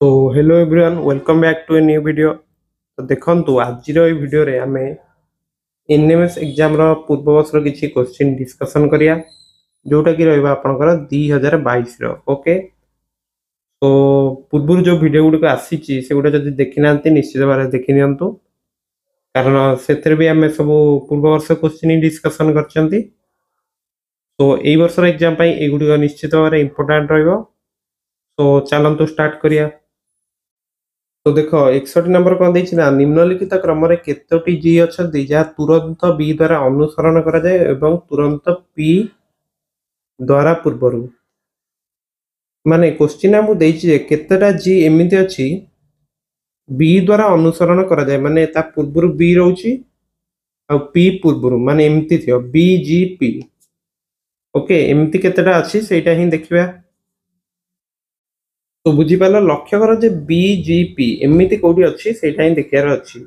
तो hello everyone welcome back to a new video. तो देखंतु आज रो वीडियो रे हमें एनएमएस एग्जाम रो पूर्व वर्ष रो किछि क्वेश्चन डिस्कशन करिया जोटा कि रहबा आपनकर 2022 रो। ओके, तो पूर्व जो वीडियो गुड आसी से गुडा जदि देखि नांती निश्चित भाव देखि नियंतु, कारण सेथरे भी हमें सब पूर्व वर्ष क्वेश्चन डिस्कशन करचंती। तो एई वर्ष रो एग्जाम पई एगुडी निश्चित भाव इंपोर्टेंट रहइबो। तो चलंतु स्टार्ट करिया। तो देख 61 नंबर कौन देछि ना, निम्नलिखित क्रम रे केतोटी जी अछंती जा तुरंत बी द्वारा अनुसरण करा जाय एवं तुरंत पी द्वारा पूर्वरु। माने क्वेश्चन हमु देछि जे केतेटा जी एमिति अछि बी द्वारा अनुसरण करा जाय, माने ता पूर्वरु बी रहउछि आ पी पूर्वरु, माने एमिति थियो बी जी पी। ओके, एमिति केतेटा अछि सेटा ही देखिबा। तो बुझी पालो, लक्ष्य करो जे बी जी पी एमिति कोठी अछि सेटा ही देखियार अछि।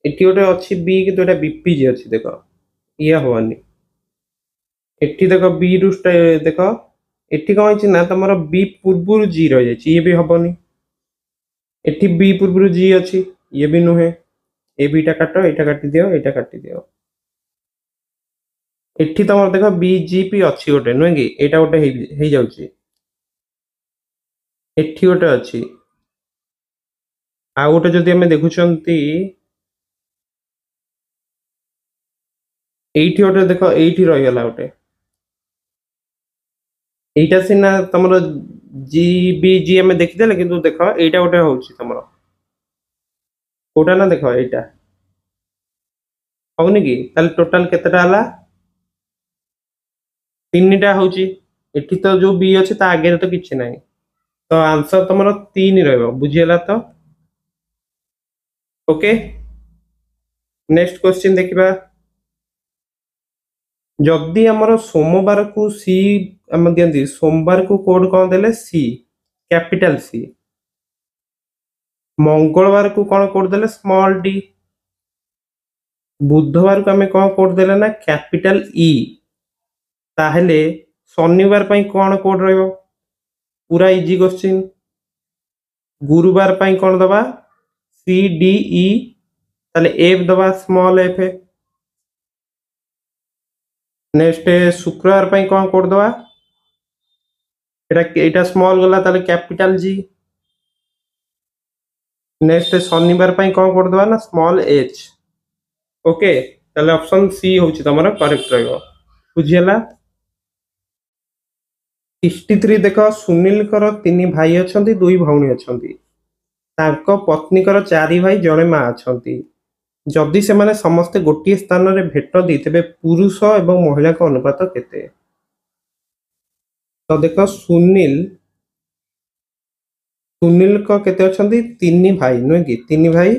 एटी गोटे अच्छी बी कि एटा बीपीजी अच्छी, देख ये हवानी। एटी देख बी रु देख एटी कौन होइछि ना तमरो बी पूर्वरु जी रह जाइछि, ये भी हबनी। एटी बी पूर्वरु जी अच्छी, ये भी नुहे। ए बीटा काट, एटा काटी दियो, एटा काटी दियो। एटी तमरो देख बीजीपी अच्छी गोटे नुहे कि एटा गोटे हेइ जाउछि। एटी गोटे अच्छी आ गोटे जदि हमें देखुछंती एइठी गोटे देख एइठी रहि गला गोटे। एइटा सिना तमरो जी बी जी हमें देखि देले, किंतु देख एइटा गोटे होउछि तमरो कोटा ना, देख एइटा होउनी कि ताले टोटल केतेटा हला तीनटा होउछि। एठी तो जो बी अछि ता आगे तो किछि नाही, तो आंसर तमरो 3 रहइबो। बुझियला तो? ओके, नेक्स्ट क्वेश्चन देखिबा। जदि हमर सोमवार को सी हम दियंती, सोमवार को कोड कोन देले सी, कैपिटल सी। मंगलवार को कोन कोड देले स्मॉल डी। बुधवार को हमें कोन कोड देले ना कैपिटल ई। ताहले शनिवार पई कोन कोड रहइबो? पूरा इजी क्वेश्चन। गुरुवार पई कोन दबा सी डी ई, ताले एफ दबा स्मॉल एफ। नेक्स्ट शुक्रवार पई कोन कोड दबा, एटा स्मॉल गला ताले कैपिटल जी। नेक्स्ट शनिवार पई कोन कोड दबा ना स्मॉल एच। ओके, ताले ऑप्शन सी होछि तमरा करेक्ट रहइबो। बुझियला? 63 देख, सुनील कर 3 भाई अछंती, 2 भौणी अछंती। तांको पत्नी कर 4 भाई, जणे मा अछंती। जदि से माने समस्त गोटिए स्थान रे भेटती तेबे पुरुष एवं महिला का अनुपात केते? तो देख सुनील को केते अछंती 3 भाई नुहे कि 3 भाई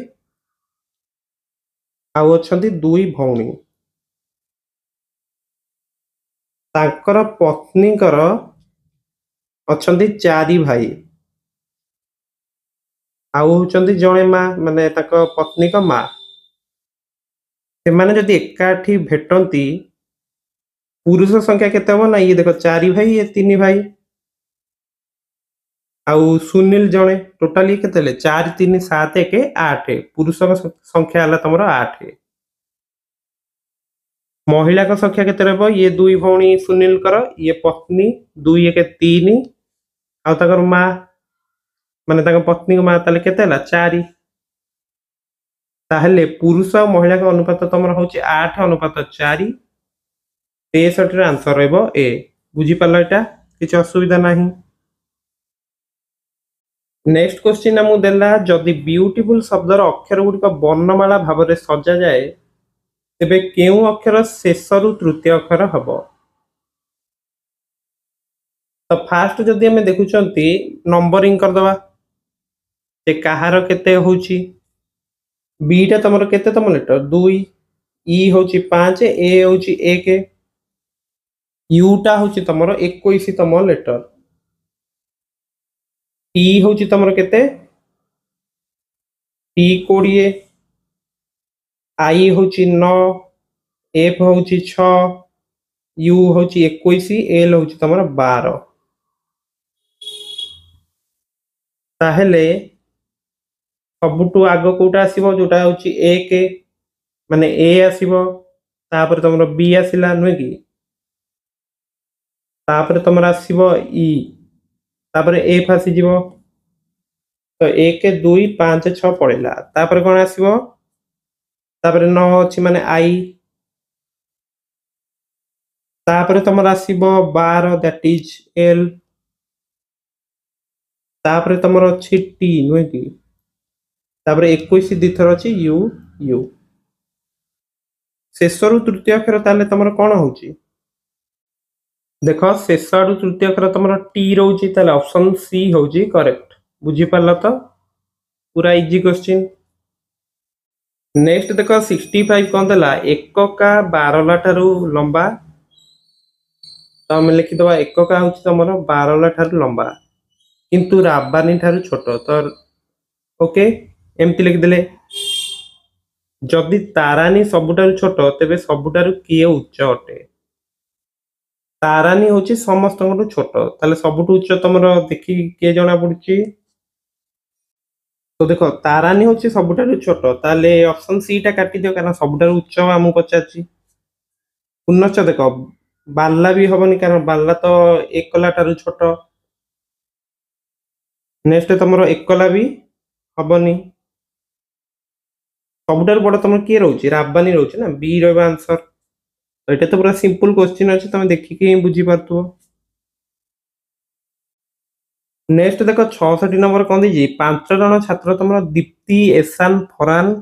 आउ अछंती 2 भौणी। तांकर पत्नी कर अछंती 4 भाई आउ होचंती जणे मा, माने ताको पत्नी का मा। से माने जदि एकाठी भेटंती पुरुष संख्या केते हो ना, ये देखो 4 भाई, ये 3 भाई आउ सुनील जणे। टोटली केते ले 4 3 7 1 8, पुरुष का संख्या हला तमरो 8। महिला का संख्या केते रहबो? ये 2 भौणी सुनील कर, ये पत्नी 2 1 3 आ ताकर मा, माने ताकर पत्नी का मा, ताले केते हला 4। ताहले पुरुष और महिला का अनुपात तमरो होची 8 अनुपात 4। 63 रे आंसर रहबो ए। बुझी पालो एटा? किछ असुविधा नाही। नेक्स्ट क्वेश्चन हमु देला, जदि ब्यूटीफुल शब्दर अक्षर गुडी का वर्णमाला भाव रे सजा जाए तेबे केउ अक्षर शेषरु तृतीय अक्षर हबो? तो फास्ट जदि हमें देखुचंती नंबरिंग कर दवा, से कहार केते होची। बी टा तमरो केते तम लेटर 2, ई होची 5, ए होची 1, यू टा होची तमरो 21 तम लेटर, टी होची तमरो केते टी 20, आई होची 9, एफ होची 6, यू होची 21, एल होची तमरो 12। ताहेले सबुठू आग कोटा आसीबो जोटा होची 1 माने ए आसीबो तापर तमरो बी आसिला नुहे कि तापर तमरो आसीबो ई तापर एफ आसी जीवो तो 1 2 5 6 पड़ेला तापर कोन आसीबो तापर 9 अछि माने आई तापर तमरो आसीबो 12 दैट इज एल तापर तमरो अछि टी नुहे कि तापर 21 दिथर अछि यू यू शेषरु तृतीय अक्षर ताले तमरो कोन होउची देखो शेषाडु तृतीय अक्षर तमरो टी रहउची ताले ऑप्शन सी होउची करेक्ट बुझी पारला तो पूरा इजी क्वेश्चन नेक्स्ट देखो 65 कोन देला एकका 12 ला ठारू लंबा तो हम लिखि दबा एकका होउची तमरो 12 ला ठारू लंबा किंतु राबानी ठारू छोटो तो ओके एमती लिखि देले जदि तारानी सबुठारू छोटो तेबे सबुठारू किए उच्च अटे तारानी होची समस्त छोटो ताले सबुठू उच्च तमरो देखि के जणा पड़ुची तो देखो तारानी होची सबुठारू छोटो ताले ऑप्शन सी टा काटी दियो कारण सबुठारू उच्च हमु पचाची पुनश्च देखो बाल्ला भी हबनी कारण बाल्ला तो एक कला ठारू छोटो नेक्स्ट तमरो एक कला भी हबनी सबुठारू बड़ तमरो के रहउची राबानी रहउची ना बी रहबा आंसर तो एटा तो पूरा सिंपल क्वेश्चन अछि तमे देखि के बुझी पारतु नेक्स्ट देखो 66 नंबर कोन दी जी 5 जण छात्र तमरो दीप्ति एसान फरान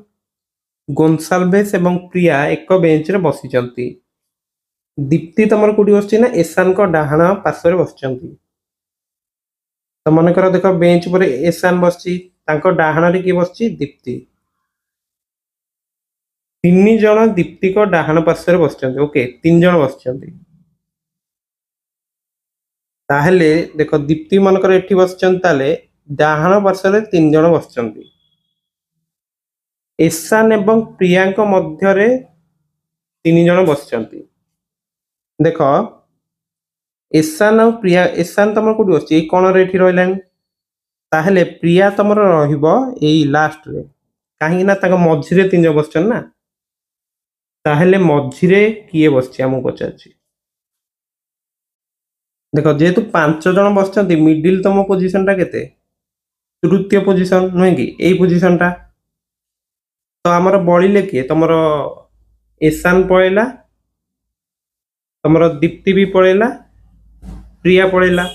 गोन्साल्वेस एवं प्रिया एक बेंच रे बसी चंती दीप्ति तमरो कोडी बसची ना एसान को डाहाना पार्श्व रे बसचंती तो मन कर देखो बेंच पर एसान बसची तांको डाहाना रे की बसची दीप्ति तीन जण दीप्ति को डाहाना पार्श्व रे बसचंती ओके 3 जण बसचंती ताहले देखो दीप्ति मनकर एठी बसचंत ताले डाहाण पार्श्व रे 3 जण बसचंती एसान एवं प्रियांक मध्य रे 3 जण बसचंती देखो एसान और प्रिया एसान तमर कोडी बसची ए कोन रे एठी रहलानी ताहले प्रिया तमर रहिबो एई लास्ट रे काहे ना ताका मझी रे 3 जण बसचन ना ताहले मझी रे किए बसची हमु पचाची देखो जेहेतु 5 जण बसचंती मिडिल तम पोजीशन टा केते तृतीय पोजीशन नुहे कि एई पोजीशन टा तो हमर बळिले के तमर एसान पळेला तमर दीप्ति भी पळेला प्रिया पळेला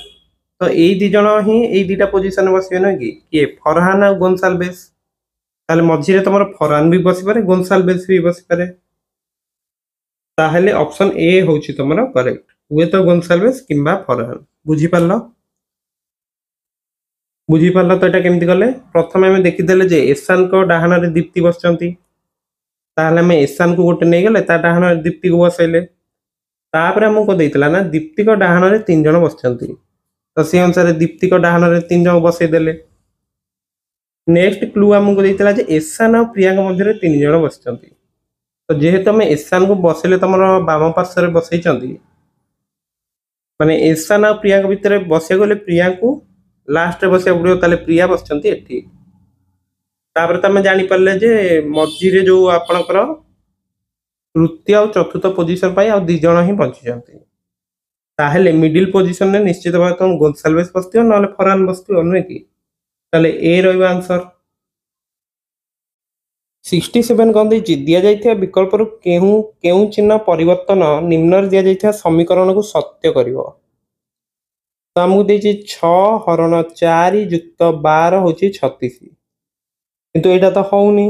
तो एई दि जण ही एई दिटा पोजीशन बसिबे न कि फरहान और गोन्साल्वेस ताले मझी रे तमर फरहान भी बसी पारे गोन्साल्वेस भी बसी पारे ताहले ऑप्शन ए होची तमर करेक्ट हुए तो गोन्साल्वेस किंबा फरहान बुझी पारलो तो एटा केमती गले प्रथम हमें देखि देले जे एसान को डाहाना रे दीप्ति बसचंती ताहले हमें एसान को गोटे नै गेले ता डाहाना रे दीप्ति को बसैले तापर हमको देइतला ना दीप्ति को डाहाना रे 3 जण बसचंती तो से अनुसार दीप्ति को डाहाना रे 3 जण बसै देले नेक्स्ट क्लू हमको देइतला जे एसान और प्रियांका मध्य रे 3 जण बसचंती तो जेहेतु हमें एसान को बसैले तमरो बाम पार्श्व रे बसैचंती माने एसान और प्रियांका भितर बसे गले प्रियांकु लास्ट रे बसे पड़ियो ताले प्रिया बसचंती एठी तापर तमे जानि परले जे मझी रे जो आपनकर तृतीय और चतुर्थ पोजीशन पाई और 2 जण ही बंची जंती ताहले मिडिल पोजीशन रे निश्चित भाव तुम गोन्साल्वेस बसतियो नले फरहान बसतियो नुहे कि ताले ए रहबा आंसर 67 कोन दै दिया जाइथिया विकल्प रु केउ चिन्ह परिवर्तन निम्न रे दिया जाइथिया समीकरण को सत्य करिवो तो हमको देछि 6 हरण 4 युक्त 12 होछि 36 किंतु एटा तो होउनी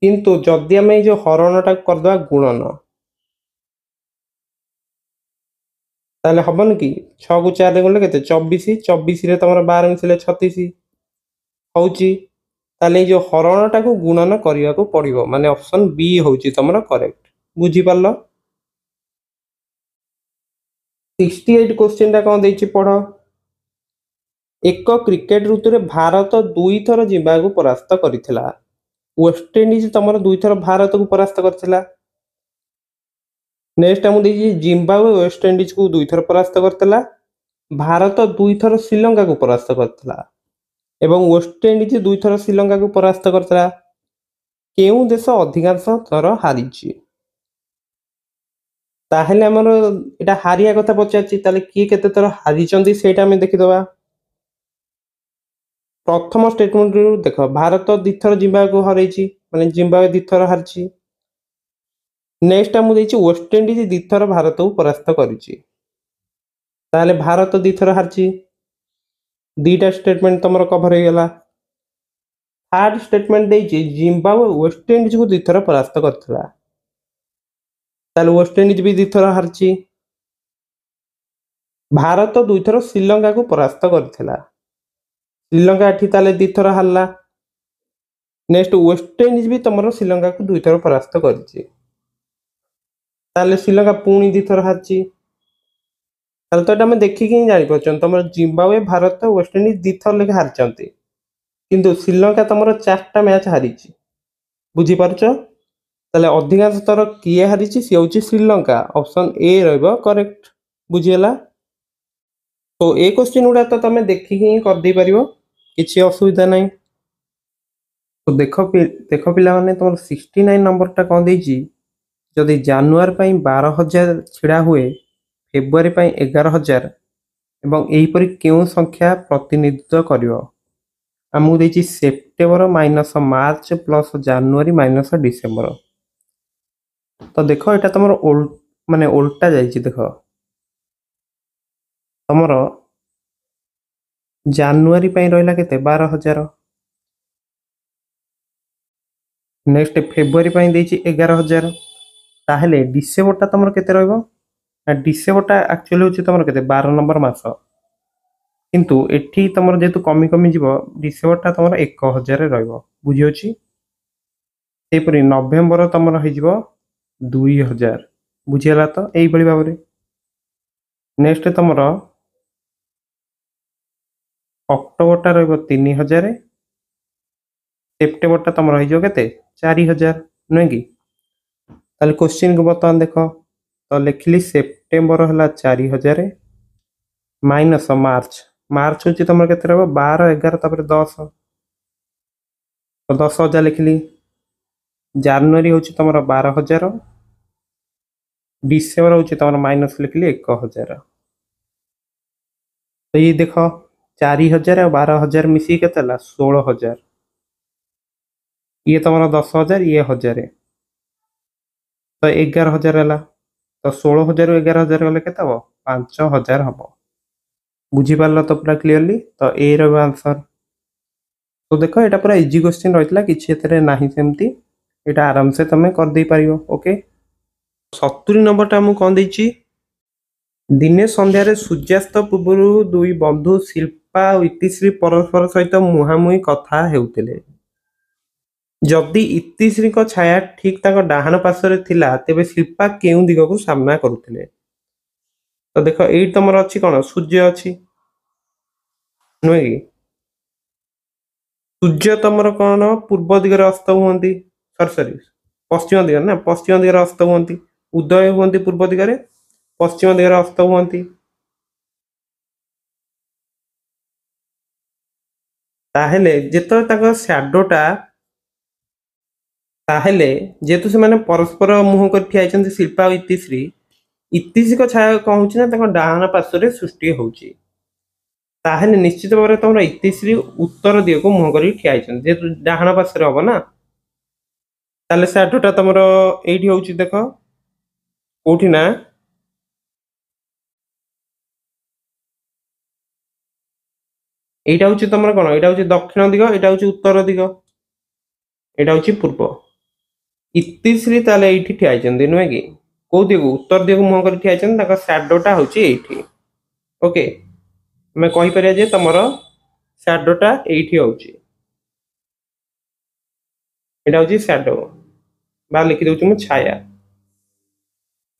किंतु जदि हमें जो हरण टा करदवा गुणन ताले हबन कि 6 को 4 रे गुणले केते 24 24 रे तमरा 12 मिसले 36 होउची ताले जो हरण टा को गुणन करिया को पड़िबो माने ऑप्शन बी होउची तमरा करेक्ट बुझी पारलो 68 क्वेश्चन टा कोन देछि पढो एक क्रिकेट ऋतु रे भारत 2 थर जिम्बा को परास्त करिथिला वेस्ट इंडीज तमर 2 थर भारत को परास्त करथिला नेक्स्ट हम देछि जिम्बाब्वे वेस्ट इंडीज को 2 थर परास्त करथिला भारत 2 थर श्रीलंका को परास्त करथिला ଏବଂ ୱେଷ୍ଟଇଣ୍ଡିଜ 2 ଥର ଶ୍ରୀଲଙ୍କାକୁ ପରାସ୍ତ କରିଥିଲା। କେଉଁ ଦେଶ ଅଧିକାଂଶ ଥର ହାରିଛି? ତାହେଲେ ଆମର ଏଟା ହାରିବା କଥା ପଚାରିଛି, ତାହେଲେ କିଏ କେତେ ଥର ହାରିଛନ୍ତି ସେଇଟା ଆମେ ଦେଖିଦବା। ପ୍ରଥମ ଷ୍ଟେଟମେଣ୍ଟରୁ ଦେଖ, ଭାରତ 2 ଥର ଜିମ୍ବାୱେକୁ ହରେଇଛି, ମାନେ ଜିମ୍ବାୱେ 2 ଥର ହାରିଛି। ନେକ୍ସଟ ମୁଁ ଦେଇଛି ୱେଷ୍ଟଇଣ୍ଡିଜ 2 ଥର ଭାରତକୁ ପରାସ୍ତ କରିଛି, ତାହେଲେ ଭାରତ 2 ଥର ହାରିଛି। ଦିଟା ଷ୍ଟେଟମେଣ୍ଟ ତମର କଭର ହେଇଗଲା। ଥାର୍ଡ ଷ୍ଟେଟମେଣ୍ଟ ଦେଇଛି ଜିମ୍ବାୱେ ୱେଷ୍ଟଇଣ୍ଡିଜକୁ 2 ଥର ପରାସ୍ତ କରିଥିଲା, ତାହେଲେ ୱେଷ୍ଟଇଣ୍ଡିଜ ବି 2 ଥର ହାରିଛି। ଭାରତ 2 ଥର ଶ୍ରୀଲଙ୍କାକୁ ପରାସ୍ତ କରିଥିଲା, ଶ୍ରୀଲଙ୍କା ଏଠି ତାହେଲେ 2 ଥର ହାରିଲା। ନେକ୍ସଟ ୱେଷ୍ଟଇଣ୍ଡିଜ ବି ତମର ଶ୍ରୀଲଙ୍କାକୁ 2 ଥର ପରାସ୍ତ କରିଛି, ତାହେଲେ ଶ୍ରୀଲଙ୍କା ପୁଣି 2 ଥର ହାରିଛି। ତାହେଲେ ତ ଏଟା ଆମେ ଦେଖିକି ହିଁ ଜାଣିପାରୁଛନ୍ତି ତମର ଜିମ୍ବାୱେ, ଭାରତ, ୱେଷ୍ଟଇଣ୍ଡିଜ 2 ଥର ଲେଖା ହାରିଛନ୍ତି, କିନ୍ତୁ ଶ୍ରୀଲଙ୍କା ତମର 4ଟା ମ୍ୟାଚ ହାରିଛି। ବୁଝିପାରୁଛ? ତାହେଲେ ଅଧିକାଂଶ ଥର କିଏ ହାରିଛି? ସିଏ ହେଉଛି ଶ୍ରୀଲଙ୍କା। ଅପସନ ଏ ରହିବ କରେକ୍ଟ। ବୁଝିଗଲା? ତ ଏ କ୍ୱେଶ୍ଚିନ୍ ଗୁଡ଼ା ତ ତମେ ଦେଖିକି ହିଁ କରିଦେଇ ପାରିବ, କିଛି ଅସୁବିଧା ନାହିଁ। ତ ଦେଖ ପିଲାମାନେ, ତମର 69 ନମ୍ବରଟା କ'ଣ ଦେଇଛି? ଯଦି ଜାନୁଆରୀ ପାଇଁ 12,000 ଛିଡ଼ା ହୁଏ, ଫେବୃଆରୀ ପାଇଁ 11,000 ଏବଂ ଏହିପରି କେଉଁ ସଂଖ୍ୟା ପ୍ରତିନିଧିତ୍ୱ କରିବ? ଆମକୁ ଦେଇଛି ସେପ୍ଟେମ୍ବର ମାଇନସ ମାର୍ଚ୍ଚ ପ୍ଲସ୍ ଜାନୁଆରୀ ମାଇନସ ଡିସେମ୍ବର। ତ ଦେଖ, ଏଟା ତମର ମାନେ ଓଲଟା ଯାଇଛି। ଦେଖ, ତମର ଜାନୁଆରୀ ପାଇଁ ରହିଲା କେତେ? 12,000। ନେକ୍ସଟ ଫେବୃଆରୀ ପାଇଁ ଦେଇଛି 11,000। ତାହେଲେ ଡିସେମ୍ବରଟା ତମର କେତେ ରହିବ? ନା ଡିସେମ୍ବରଟା ଆକ୍ଚୁଆଲି ହେଉଛି ତମର କେତେ? 12 ନମ୍ବର ମାସ, କିନ୍ତୁ ଏଠି ତମର ଯେହେତୁ କମି କମି ଯିବ, ଡିସେମ୍ବରଟା ତମର 1,000 ରହିବ। ବୁଝିଅଛି? ସେହିପରି ନଭେମ୍ବର ତମର ହେଇଯିବ 2,000। ବୁଝିଗଲା ତ? ଏଇଭଳି ଭାବରେ। ନେକ୍ସଟ ତମର ଅକ୍ଟୋବରଟା ରହିବ 3,000, ସେପ୍ଟେମ୍ବରଟା ତମର ହେଇଯିବ କେତେ? 4,000, ନୁହେଁ କି? ତାହେଲେ କ୍ୱେଶ୍ଚିନ୍କୁ ବର୍ତ୍ତମାନ ଦେଖ, ତ ଲେଖିଲି ସେପ୍ଟେମ୍ବର ହେଲା 4,000 ମାଇନସ ମାର୍ଚ୍ଚ। ମାର୍ଚ୍ଚ ହେଉଛି ତମର କେତେ ରହିବ? 12, 11 ତାପରେ 10, ତ 10,000 ଲେଖିଲି। ଜାନୁଆରୀ ହେଉଛି ତମର 12,000, ଡିସେମ୍ବର ହେଉଛି ତମର ମାଇନସ ଲେଖିଲି 1,000। ତ ଇଏ ଦେଖ, 4,000 ଆଉ 12,000 ମିଶିକି କେତେ ହେଲା? 16,000। ଇଏ ତମର 10,000, ଇଏ 1,000, ତ 11,000 ହେଲା। ତ 16,000 ରୁ 11,000 ଗଲେ କେତେ ହବ? 5,000 ହବ। ବୁଝିପାରିଲ ତ ପୁରା କ୍ଲିୟରଲି? ତ ଏ ରହିବ ଆନ୍ସର। ତ ଦେଖ, ଏଟା ପୁରା ଇଜି କ୍ୱେଶ୍ଚିନ୍ ରହିଥିଲା, କିଛି ଏଥିରେ ନାହିଁ ସେମିତି, ଏଟା ଆରାମସେ ତମେ କରିଦେଇ ପାରିବ। ଓକେ। 70 ନମ୍ବରଟା ମୁଁ କ'ଣ ଦେଇଛି? ଦିନେ ସନ୍ଧ୍ୟାରେ ସୂର୍ଯ୍ୟାସ୍ତ ପୂର୍ବରୁ 2 ବନ୍ଧୁ ଶିଳ୍ପା ଆଉ ଇତିଶ୍ରୀ ପରସ୍ପର ସହିତ ମୁହାଁମୁହିଁ କଥା ହେଉଥିଲେ। ଯଦି ଇତିଶ୍ରୀଙ୍କ ଛାୟା ଠିକ୍ ତାଙ୍କ ଡାହାଣ ପାର୍ଶ୍ୱରେ ଥିଲା, ତେବେ ଶିଳ୍ପା କେଉଁ ଦିଗକୁ ସାମ୍ନା କରୁଥିଲେ? ତ ଦେଖ, ଏଇଠି ତମର ଅଛି କ'ଣ? ସୂର୍ଯ୍ୟ ଅଛି, ନୁହେଁ କି? ସୂର୍ଯ୍ୟ ତମର କ'ଣ ପୂର୍ବ ଦିଗରେ ଅସ୍ତ ହୁଅନ୍ତି, ସରି ପଶ୍ଚିମ ଦିଗରେ, ନା ପଶ୍ଚିମ ଦିଗରେ ଅସ୍ତ ହୁଅନ୍ତି। ଉଦୟ ହୁଅନ୍ତି ପୂର୍ବ ଦିଗରେ, ପଶ୍ଚିମ ଦିଗରେ ଅସ୍ତ ହୁଅନ୍ତି। ତାହେଲେ ଯେତେବେଳେ ତାଙ୍କ ସ୍ୟାଡୋଟା, ତାହେଲେ ଯେହେତୁ ସେମାନେ ପରସ୍ପର ମୁହଁ କରି ଠିଆ ହେଇଛନ୍ତି, ଶିଳ୍ପା ଆଉ ଇତିଶ୍ରୀ, ଇତିଶ୍ରୀଙ୍କ ଛାୟା କ'ଣ ହଉଛି ନା ତାଙ୍କ ଡାହାଣ ପାର୍ଶ୍ୱରେ ସୃଷ୍ଟି ହଉଛି। ତାହେଲେ ନିଶ୍ଚିତ ଭାବରେ ତମର ଇତିଶ୍ରୀ ଉତ୍ତର ଦିଗକୁ ମୁହଁ କରି ଠିଆ ହେଇଛନ୍ତି, ଯେହେତୁ ଡାହାଣ ପାର୍ଶ୍ୱରେ ହବ ନା। ତାହେଲେ ସ୍ୟାଡୋଟା ତମର ଏଇଠି ହଉଛି, ଦେଖ କୋଉଠି ନା এইটা হচ্ছে তোমার কোন? এটা হচ্ছে দক্ষিণ দিগ, এটা হচ্ছে উত্তর দিগ, এটা হচ্ছে পূর্ব। ইতিশ্ରୀ তাহলে এইଠି ଠିଆ ହେଇଛନ୍ତି, ନୁହେଁ କି? କୋଉ ଦିଗକୁ? ଉତ୍ତର ଦିଗକୁ ମୁହଁ କରି ଠିଆ ହେଇଛନ୍ତି, ତାଙ୍କ ସ୍ୟାଡୋଟା ହଉଛି ଏଇଠି। ଓକେ, ଆମେ କହିପାରିବା ଯେ ତମର ସ୍ୟାଡୋଟା ଏଇଠି ହଉଛି, ଏଇଟା ହଉଛି ସ୍ୟାଡୋ, ବା ଲେଖିଦଉଛି ମୁଁ ଛାୟା।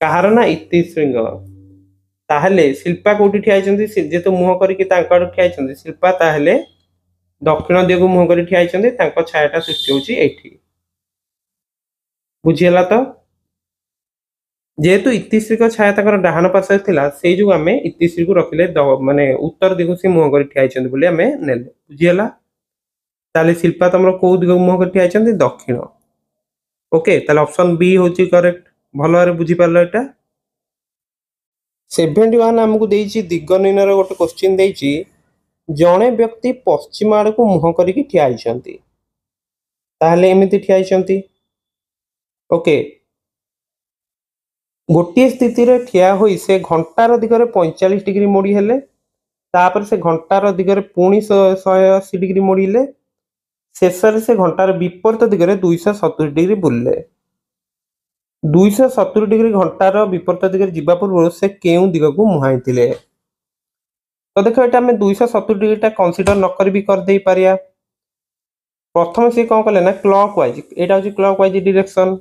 କାହାର? ନା ଇତିଶ୍ରୀଙ୍କ। ତାହେଲେ ଶିଳ୍ପା କୋଉଠି ଠିଆ ହେଇଛନ୍ତି? ଯେହେତୁ ମୁହଁ କରିକି ତାଙ୍କ ଆଡକୁ ଠିଆ ହେଇଛନ୍ତି ଶିଳ୍ପା, ତାହେଲେ ଦକ୍ଷିଣ ଦିଗକୁ ମୁହଁ କରି ଠିଆ ହେଇଛନ୍ତି, ତାଙ୍କ ଛାୟାଟା ସୃଷ୍ଟି ହଉଛି ଏଇଠି। ବୁଝିହେଲା ତ? ଯେହେତୁ ଇତିଶ୍ରୀଙ୍କ ଛାୟା ତାଙ୍କର ଡାହାଣ ପାର୍ଶ୍ୱରେ ଥିଲା, ସେଇ ଯୋଗୁଁ ଆମେ ଇତିଶ୍ରୀକୁ ରଖିଲେ ମାନେ ଉତ୍ତର ଦିଗକୁ ସେ ମୁହଁ କରି ଠିଆ ହେଇଛନ୍ତି ବୋଲି ଆମେ ନେଲେ। ବୁଝିହେଲା? ताले शिल्पा तुम को दिग मुह कर ठिया दक्षिण। ओके ताले ऑप्शन बी होची करेक्ट। भल भाବରେ बुझी पारलो एटा। 71 हमको देइची दिग निर्णयर गोटे क्वेश्चन देइची जणे व्यक्ति पश्चिम आड़ को मुह करिकी ठिया आइछंती ताहले एमिति ठिया आइछंती। ओके गोटे स्थिति रे ठिया होई से घंटार दिगरे 45 डिग्री मोड़ी हेले तापर से घंटार दिगरे पुणी 180 डिग्री मोड़िले शेषर से घंटार विपरीत दिगरे 270 डिग्री बुलले। 270 डिग्री घंटार विपरीत दिगरे जिबा पूर्व से केउ दिग को मुहाइतिले। तो देखो एटा हमें 270 डिग्री टा कंसीडर न कर भी कर दे पारिया। प्रथम से कौन कले ना क्लॉकवाइज एटा होची क्लॉकवाइज डायरेक्शन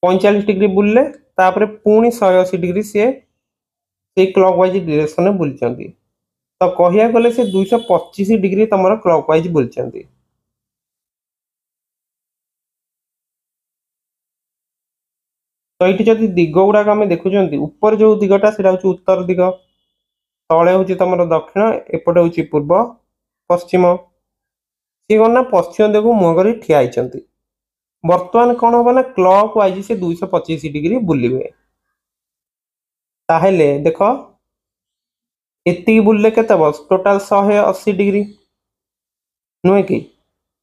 45 डिग्री बुलले तापर पुणी 180 डिग्री से क्लॉकवाइज डायरेक्शन में बुलचंती। तो कहिया गले से 225 डिग्री तमरा क्लॉकवाइज बुलचंती। तो ये जब दिग गुड़ाक आम देखुं ऊपर जो दिगटा से उत्तर दिग तले हूँ तुम दक्षिण एपटे हूँ पूर्व पश्चिम सी कौन ना पश्चिम दिग मुह कर ठिया बर्तमान कौन हम ना क्लॉक वाइज से 225 डिग्री बुलिवे। ताहले देख एति बुलले के टोटाल 180 डिग्री नुहे कि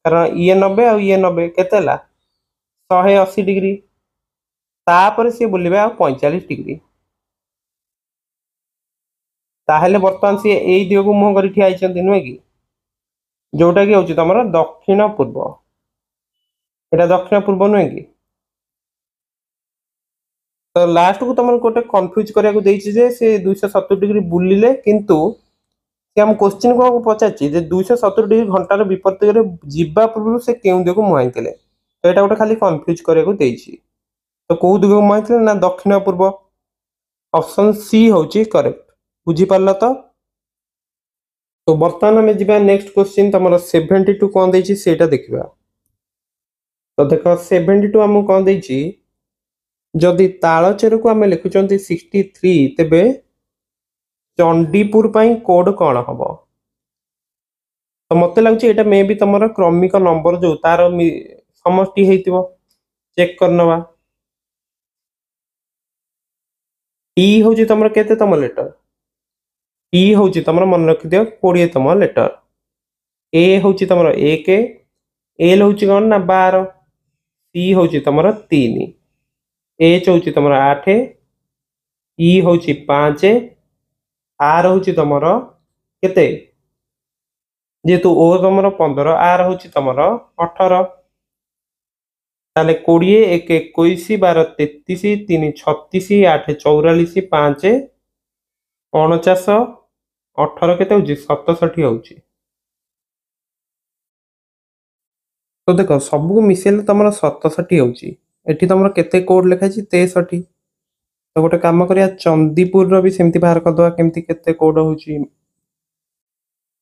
कारण ये 90 आ ये 90 केते 180 डिग्री तापर सी बुलिबे आ 45 डिग्री। ताहले बर्तमान सी एई दिग को मुह कर ठिया नुहे कि जोटा कि होची तमरा दक्षिण पूर्व एटा दक्षिण पूर्व नुहे कि। तो लास्ट को तुम गोटे कन्फ्यूज करिया देछि जे से 270 डिग्री बुलिले किंतु से हम क्वेश्चन को पचारछि जे 270 डिग्री घंटार विपरीत रे जिबा पूर्व से केउ दिग को मुहाइतिले। तो एटा गोटे खाली कन्फ्यूज करिया देछि। तो को दिग को मुहाइतिले ना दक्षिण पूर्व ऑप्शन सी होची करेक्ट। बुझी पारला तो बर्तमान हमें जिबा नेक्स्ट क्वेश्चन तमरा 72 कोन देछि सेटा देखिबा। तो देखो 72 हमु कोन देछि जदि तालचेर को आम लिखुंट 63 तेबे चंडीपुर पाई कोड कौन हम। तो मत लगुच ये मे भी तुम क्रमिक नंबर जो तार समष्टि हो चेक करनवा। टी हूँ तुम केते तम लेटर टी हूँ तुम मन रखि दियो 20 तम लेटर। ए हूँ तुम 1 एल हूँ कौन ना 12 सी हूँ तुम 3 एच हूँ तुम 8 ई हूँ 5 आर हूँ तुम केते जेहेतु ओ तुम 15 आर हूँ तुम 18 ताले 20 1 21 12 33 3 36 8 44 5 49 18 केते हूँ 67 हूँ। तो देख सबको मिसेल तुम 67 होती तुम केते कोड लिखाई 63। तो गोटे कम करिया चंदीपुर भी सेमती बाहर करदे केमती केते कोड होची।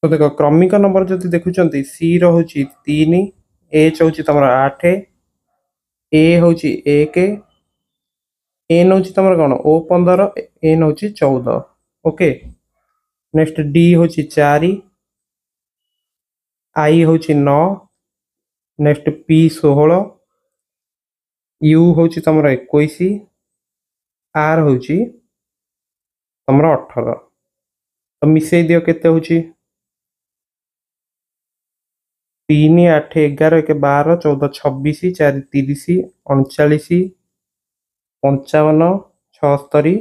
तो देख क्रमिक नंबर जब देखुं सी रोचे 3 एच हूँ तुम 8 ए हूँ 1 एन हूँ तुम कौन ओ 15 एन हूँ 14। ओके नेक्स्ट डी हूँ 4 आई हूँ 9 नेक्स्ट पी 16 यू हूँ तुम 21 आर हूँ तुम 18। तो मिसई दियो केते हूँ 3 8 11 1 12 14 26 4 30 39 55 76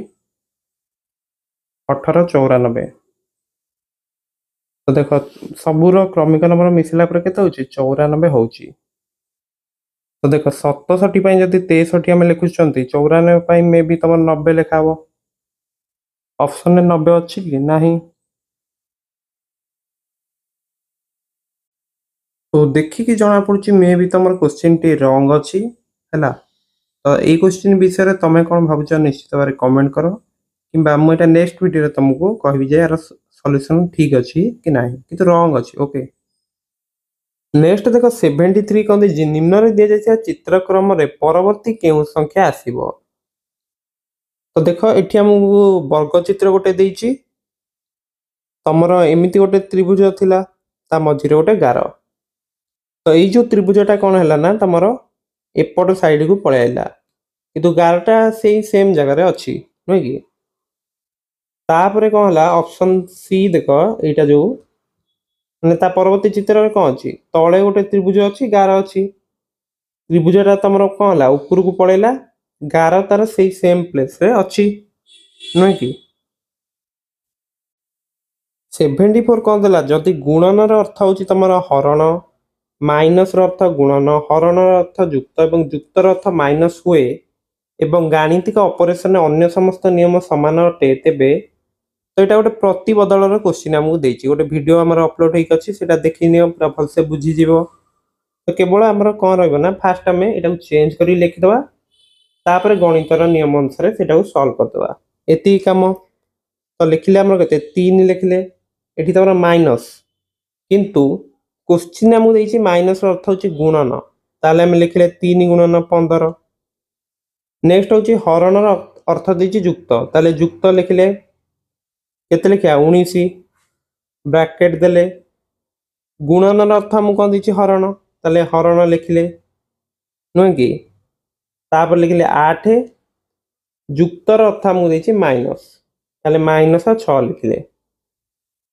18 94। तो देख सबूर क्रमिक नंबर मिसला पर केते होची 94 होची। तो देख 67 जदि 63 आम लिखुंट 94 मे भी तुम 90 लिखा हम ऑप्शन में 90 अच्छी कि नहीं। तो देखिकी जना पड़ी मे भी तुम क्वेश्चन टी रंग अच्छी है। तो ये क्वेश्चन विषय तुम कौन भावुच निश्चित भाव कमेंट कर कि मुझे नेक्स्ट वीडियो तुमको कहबी जे यार सॉल्यूशन ठीक अच्छी कि नहीं कि रंग अच्छी। ओके नेक्स्ट देख 73 कौन निम्न दि जाइए चित्रक्रम परवर्ती केउ संख्या आसीबो। तो देख ये आमको वर्ग चित्र गोटे देइछि ତମର ଏମିତି ଗୋଟେ ତ୍ରିଭୁଜ ଥିଲା, ତା ମଝିରେ ଗୋଟେ ଗାର। ତ ଏଇ ଯୋଉ ତ୍ରିଭୁଜଟା କ'ଣ ହେଲା ନା ତମର ଏପଟ ସାଇଡକୁ ପଳେଇ ଆଇଲା, କିନ୍ତୁ ଗାରଟା ସେଇ ସେମ୍ ଜାଗାରେ ଅଛି, ନୁହେଁ କି? ତାପରେ କ'ଣ ହେଲା, ଅପସନ୍ ସି ଦେଖ, ଏଇଟା ଯୋଉ ମାନେ ତା ପରବର୍ତ୍ତୀ ଚିତ୍ରରେ କ'ଣ ଅଛି, ତଳେ ଗୋଟେ ତ୍ରିଭୁଜ ଅଛି, ଗାର ଅଛି। ତ୍ରିଭୁଜଟା ତମର କ'ଣ ହେଲା, ଉପରକୁ ପଳେଇଲା, ଗାର ତାର ସେଇ ସେମ୍ ପ୍ଲେସରେ ଅଛି, ନୁହେଁ କି? 74 କ'ଣ ଦେଲା, ଯଦି ଗୁଣନର ଅର୍ଥ ହେଉଛି ତମର ହରଣ, ମାଇନସର ଅର୍ଥ ଗୁଣନ, ହରଣର ଅର୍ଥ ଯୁକ୍ତ ଏବଂ ଯୁକ୍ତର ଅର୍ଥ ମାଇନସ ହୁଏ ଏବଂ ଗାଣିତିକ ଅପରେସନରେ ଅନ୍ୟ ସମସ୍ତ ନିୟମ ସମାନ ଅଟେ, ତେବେ ତ ଏଇଟା ଗୋଟେ ପ୍ରତିବଦଳର କ୍ୱେଶ୍ଚିନ୍ ଆମକୁ ଦେଇଛି। ଗୋଟେ ଭିଡ଼ିଓ ଆମର ଅପଲୋଡ଼ ହେଇକି ଅଛି, ସେଇଟା ଦେଖିନିଅ, ପୁରା ଭଲସେ ବୁଝିଯିବ। ତ କେବଳ ଆମର କ'ଣ ରହିବ ନା, ଫାଷ୍ଟ ଆମେ ଏଟାକୁ ଚେଞ୍ଜ କରି ଲେଖିଦେବା, ତାପରେ ଗଣିତର ନିୟମ ଅନୁସାରେ ସେଟାକୁ ସଲ୍ଭ କରିଦେବା, ଏତିକି କାମ। ତ ଲେଖିଲେ ଆମର କେତେ, 3 ଲେଖିଲେ, ଏଠି ତମର ମାଇନସ, କିନ୍ତୁ क्वेश्चन हमको देइछि माइनस अर्थ होछि गुणन, ताले हम लिखले 3 गुणन 15। नेक्स्ट होछि हरणर अर्थ देइछि युक्त, ताले युक्त लिखले केते लिखिया 19 ब्रैकेट देले। गुणनर अर्थ हमको कोन देइछि हरण, ताले हरण लिखले, नुहे कि? तापर लिखले 8, युक्तर अर्थ हमको देइछि माइनस, ताले माइनस 6 लिखले।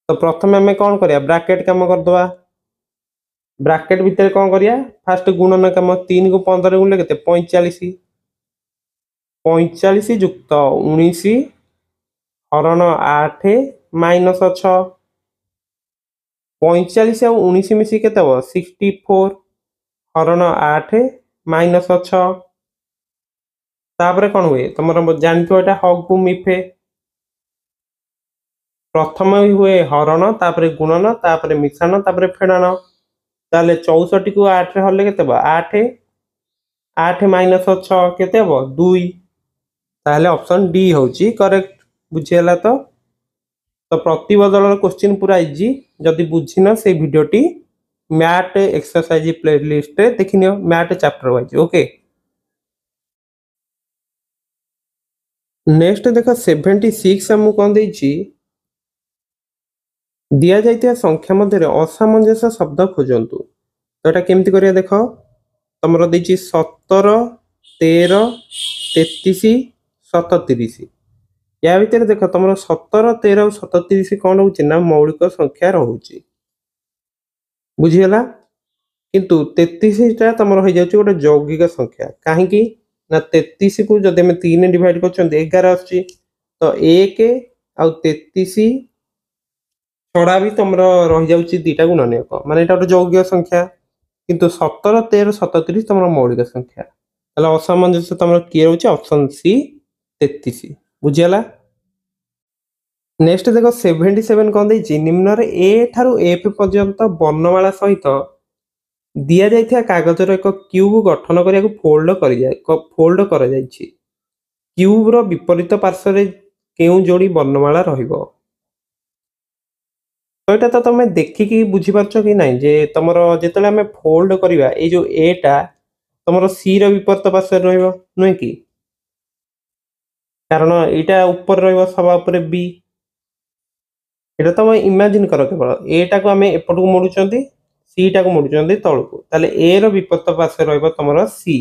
तो प्रथम हमें कौन करिया, ब्रैकेट काम कर दवा। ब्रैकेट भीतर कौन करिया, फास्ट गुणन काम, 3 को 15 गुणले केते 45, 45 युक्त 19 हरण 8 माइनस 6, 45 और 19 मिसी केते हो 64 हरण 8 माइनस 6। तापर कौन हुए तुम जानथो एटा हग मिफे, प्रथम हुए हरण, तापर गुणन, तापर मिश्रण, तापर फेड़न। ताले 64 को 8 रे हरले केते हो 8, 8 माइनस 6 केते हो 2। ताले ऑप्शन डी होची करेक्ट। बुझियला तो प्रतिबदल क्वेश्चन पूरा इजी। जदि बुझिन से वीडियोटी मैथ एक्सरसाइज प्लेलिस्ट रे देखिनियो, math chapter wise. Okay, next देखो 76 हमको कौन देइछि, दिया जाइतिया संख्या मध्य असामंजस्य शब्द खोजंतु। तो एटा केमती करिया देख, तमरो देइछि 17 13 33 37। या भितर देख तुम 17 13 और 37 कौन होची ना मौलिक संख्या रहुची, बुझिगला। किंतु 33 टा तुम हो जाउची गोटे यौगिक संख्या, काहेकि ना 33 को जदि हम 3 डिवाइड करछन 11 आछि, तो 1 और 33 छड़ा भी तुम रही जाउची दुटा गुणनीयक, माने एटा गोटे यौगिक संख्या। किंतु 17 13 37 तुम मौलिक संख्या, ताले असामंजस्य तुम किए होची ऑप्शन सी 33। बुझिगला। नेक्स्ट देखो 77 कौन देइछि, निम्न ए ठारू एफ पर्यंत वर्णमाला सहित दिया जाइथिया कागजर एक क्यूब गठन करिया फोल्ड करा जाइछि। क्यूब रो विपरीत पार्श्व रे केउ जोड़ी वर्णमाला रहिबो। तो एटा तो तुम देखिकी बुझी पारछो कि नहीं, जे तुमरो जेतले हमें फोल्ड करिवा ए जो ए टा तुमरो सी रो विपरीत पार्श्व रे रहिबो, नय कि? कारण एटा ऊपर रहिबो सभा ऊपर बी। एटा तुम इमेजिन करो, केवल ए टा को हमें एपटू मोडुचंती, सी टा को मोडुचंती तळकू, ताले ए रो विपरीत पार्श्व रहिबो तुमरो सी।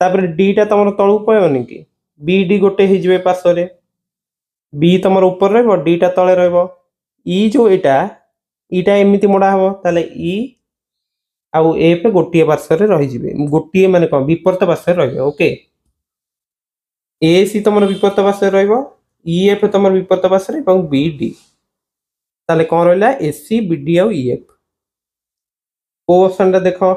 तापर डी टा तुमरो तळकू पळेबनी कि, बी डी गोटे हे जिवे पार्श्व रे, बी तुमरो ऊपर रहिबो, डी टा तळे रहिबो। ई जो एटा ईटा एमिति मोडा हबो, ताले ई आउ एफ गोटिए पार्श्व रे रहि जिवे, गोटिए माने कोन विपरीत पार्श्व रे रहिबो। ओके, ए सी तुमरो विपरीत पार्श्व रे रहिबो, ई एफ तुमरो विपरीत पार्श्व रे एवं बी डी। ताले कोन रहला ए सी बी डी आउ ई एफ। को ऑप्शन टा देखो,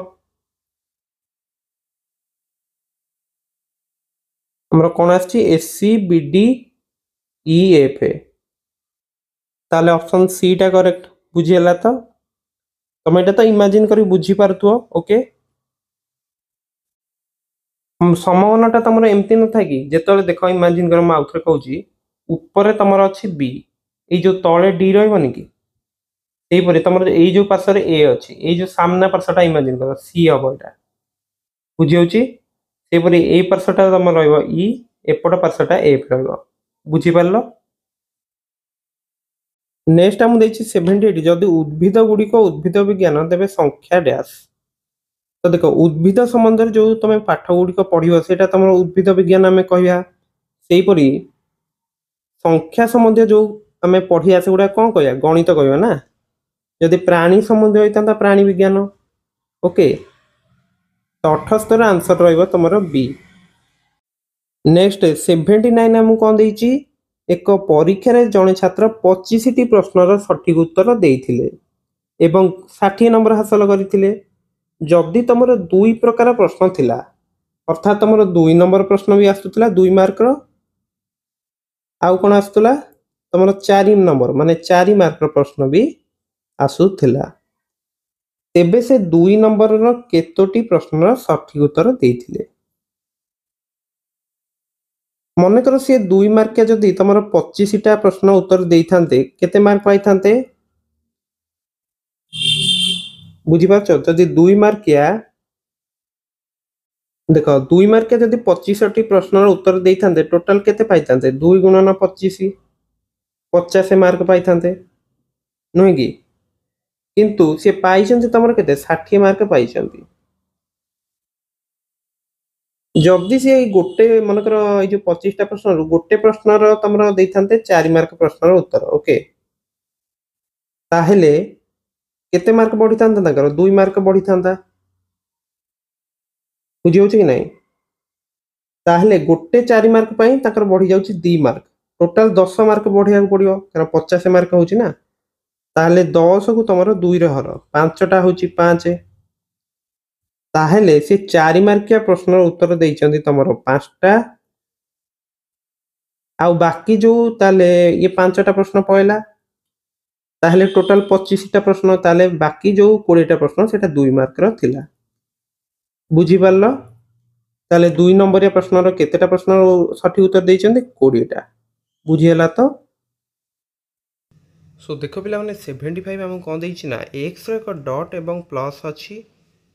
हमरो कोन आछि A C B D E F, ताले ऑप्शन सी टा करेक्ट। बुझियला तो तुम एटा तो इमेजिन करी बुझी पारथुओ। ओके, संभावनाटा तुम एमती न था कि जेतले देखो इमेजिन कर, आउ थे कहूँ ऊपर तुम अच्छी बी, ये जो तले डी रही कि सेहीपरि तुम ये जो पार्श्व ए अच्छी, ये जो सामना पार्श्वटा इमेजिन कर सी हम यहाँ बुझी सेपरि ए पार्श्वटा तुम रही एपट पार्श्वटा एफ रही। बुझिपार? नेक्स्ट आम देखिए 78 जदि उद्भिद गुड़िक उद्भिद विज्ञान तेज संख्या डैश। तो देख उद्भिद संबंध जो तुम पाठ गुड़िक पढ़ो से तुम उद्भिद विज्ञान आम कह सेपरी संख्या संबंधी जो आम पढ़िया से गुड़ा कौन कह गणित कह ना। जदि प्राणी संबंधी होता प्राणी विज्ञान। ओके तो 78 आंसर रही तुम बी। नेक्स्ट 79 आमको कौन देती एक परीक्षा जड़े छात्र 25टी प्रश्नर सठिक उत्तर देते एवं 60 नंबर हासिल करते। जदि तुम दुई प्रकार प्रश्न थिला अर्थात तुम 2 नंबर प्रश्न भी आसूला 2 मार्क आउ कौन आसूला तुम 4 नंबर माने 4 मार्क प्रश्न भी आसूला तेबे से 2 नंबर केतोटी प्रश्नर सठिक उत्तर देते। मनकर सी 2 मार्किया जदि तुम 25टा प्रश्न उत्तर देते केते मार्क पाई बुझीपार जदि 2 मार्किया देख 2 मार्किया जदि 25टी प्रश्न उत्तर देते टोटाल केते पाई 2 गुणन 25 50 मार्क पाई नुहे कि किंतु सी पाई तुम केते 60 मार्क पाई। जदि सी गोटे मनकर जो 25टा प्रश्न गोटे प्रश्नर तुम देते 4 मार्क प्रश्नर उत्तर ओके ताहेले केते मार्क बढ़ी था 2 मार्क बढ़ी था बुझी हो कि नहीं। ताहेले गोटे 4 मार्क पाई ताकर बढ़ी जाउची 2 मार्क टोटाल 10 मार्क बढ़िया पड़ो कारण 50 मार्क होची ना ताहेले 10 को तुम 2 रे हर 5टा होची 5 ताहेले से 4 मार्किया प्रश्नर उत्तर देइचंदी तुमरो 5टा आउ बाकी जो ताले ये 5टा प्रश्न पहला ताहेले टोटाल 25टा प्रश्न ताले बाकी जो 20टा प्रश्न सेटा 2 मार्क रो थिला बुझी पारलो। ताले 2 नंबरिया प्रश्नर केतेटा प्रश्न सठिक उत्तर देइचंदी 20टा बुझी हला तो। सो देखो पिला माने 75 हम कोन देइछि ना x रो एक डॉट एवं प्लस अछि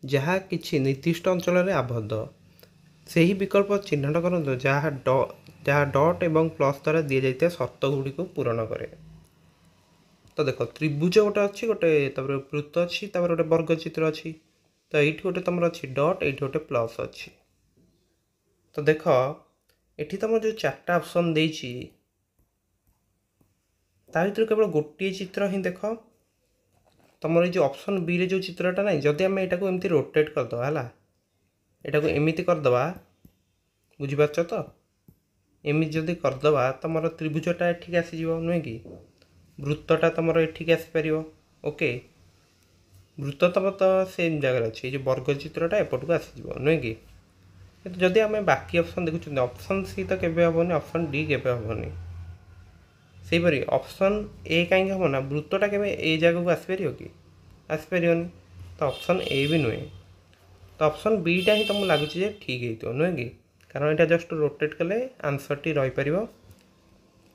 जहाँ किछि निर्दिष्ट अंचल रे आबद्ध से ही विकल्प चिन्हट करंतु जहाँ डॉट एवं प्लस द्वारा दि जाइते शर्त गुडी को पूरण करे। तो देख त्रिभुज गोटे अच्छी गोटे वृत्त अच्छी गोटे वर्ग चित्र अच्छी तो ये गोटे तुम अच्छी डॉट ये गोटे प्लस अच्छी। तो देख ये तुम जो 4टा ऑप्शन देछि ता भीतर केवल गोटे चित्र ही देख तुम ये जो ऑप्शन बी रे जो चित्रटा ना जदि आम यहाँ एमती रोटेट करदे है यहाँ एमती करदे बुझीपार तो एमती जदि करदे तुम त्रिभुजटा एठिक आसीज नुहे कि वृत्तटा तुम एठिक आसीपर ओके वृत्त तुम तो सेम जगह अच्छे जो वर्ग चित्रटा एपटू आसीज नुहे कि जदि आम बाकी ऑप्शन देखुं ऑप्शन सी तो केवे हेनी ऑप्शन डी केवे हेनी सेपरी ऑप्शन ए कहीं हम ना वृत्तटा के ए जगह को आसपर कि आसपर तो ऑप्शन ए भी नुहे तो ऑप्शन बीटा ही तुमको लगुच ठीक है नुहे कि कारण यहाँ जस्ट रोटेट कले आंसर टी रहीपर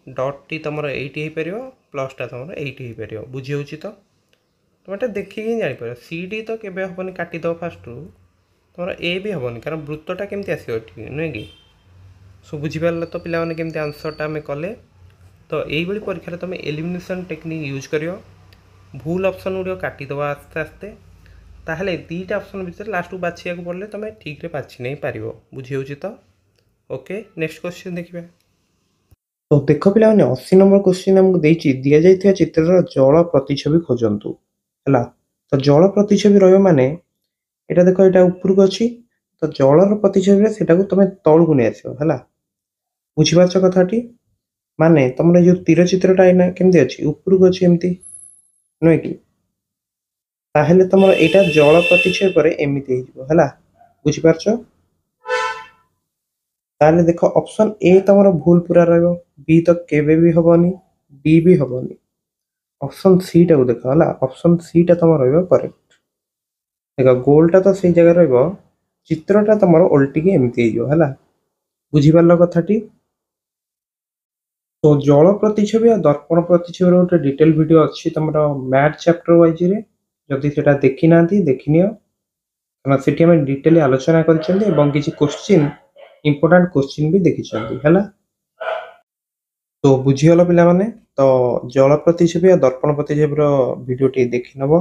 डॉट टी तुम एट हो पार प्लसटा तुम एट हो पार बुझी हो तो तुम ये देखिए जापर सी डी तो केवे हेनी काटिद फास्ट रू तुम ए भी हेनी कारण वृत्तटा केमती आसो ठीक नुहे कि सो बुझीपार तो पाने केमती आंसरटा आम कले। तो यही परीक्षा तुम एलिमिनेशन टेक्निक यूज कर भूल ऑप्शन गुड़ काटिदेव आस्ते आस्ते ताहले 2टा ऑप्शन भितर लास्ट को बाछिया को पड़े तुम ठीक रे बाछि नहीं पार बुझी हो तो ओके नेक्स्ट क्वेश्चन देखिए। तो देख पिला 80 नंबर क्वेश्चन हमको देछि दिया जाइथिया चित्रर जल प्रतिछवि खोजंतु हला। तो जल प्रतिछवि रहियो माने एटा देखो एटा ऊपर को अछि तो जलर प्रतिछवि रे सेटा को तुम तळ को नै आसियो हला बुझिबाच कथाटी माने तुम जो तीर चित्रटा एना केमती अछि ऊपर को अछि एमती नुहे कि ताहेले तुम एटा जल प्रतिछवि पर एमिति हे जिवो हला बुझिपारछ। ताले देखो ऑप्शन ए तुम भूल पूरा रहियो बी तो केवे भी हबनी डी भी हबनी ऑप्शन सी टा को देखो हला ऑप्शन सी टा तुम रहियो करेक्ट देखो गोलटा तो सही जगह रहियो चित्रटा तुम उल्टी के एमिति हे जिवो हला बुझिपारलो कथाटी। तो जल प्रतिछवि और दर्पण प्रतिछवि गोटे डिटेल वीडियो अच्छी तुम मैथ चैप्टर वाइज रे जदि सेटा देखि ना देखिनियो कारण सेठी हम डिटेल आलोचना कर किसी क्वेश्चन इंपोर्टेंट क्वेश्चन भी देखी है। तो बुझीगल पिला माने तो जल प्रतिछवि और दर्पण प्रतिछवि भिडियोटी देखि नब।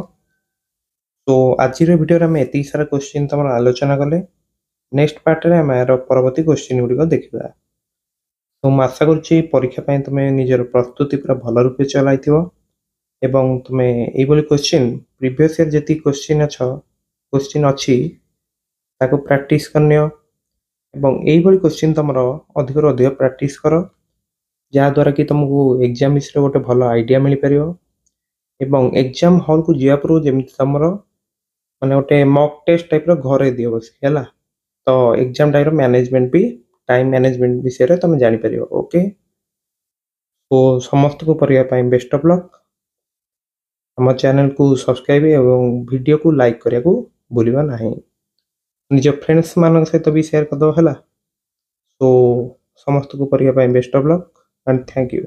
तो आज भिडियो आम एति सारा क्वेश्चन तुम आलोचना कले नेक्स्ट पार्ट रे आम यार परवर्ती क्वेश्चन गुड़िक देखा। तो मैं आशा करुच्ची परीक्षा पाई तुम निजर प्रस्तुति पूरा भल रूपे चलाई एवं तुम ये क्वेश्चन प्रीवियस ईयर जी क्वेश्चन अच्छी ताको प्रैक्टिस करनियो एवं यही क्वेश्चन तुम अधिक अधिक प्रैक्टिस कर जहाँद्वारा कि तुमको एग्जाम विषय गोटे भल आइडिया मिल पार एवं एग्जाम हॉल को जा पूर्व जमी तुम माने गोटे मॉक टेस्ट टाइप घरे दियो बस है तो एग्जाम टाइप मैनेजमेंट भी टाइम मैनेजमेंट विषय तुम जापर। ओके तो समस्त को पढ़ाई बेस्ट ऑफ लक। हम चैनल को सब्सक्राइब एवं वीडियो को लाइक करने को भूलवा ना। निज फ्रेंड्स मान सहित भी शेयर करदे है। तो समस्त को पढ़ाई best of luck and thank you.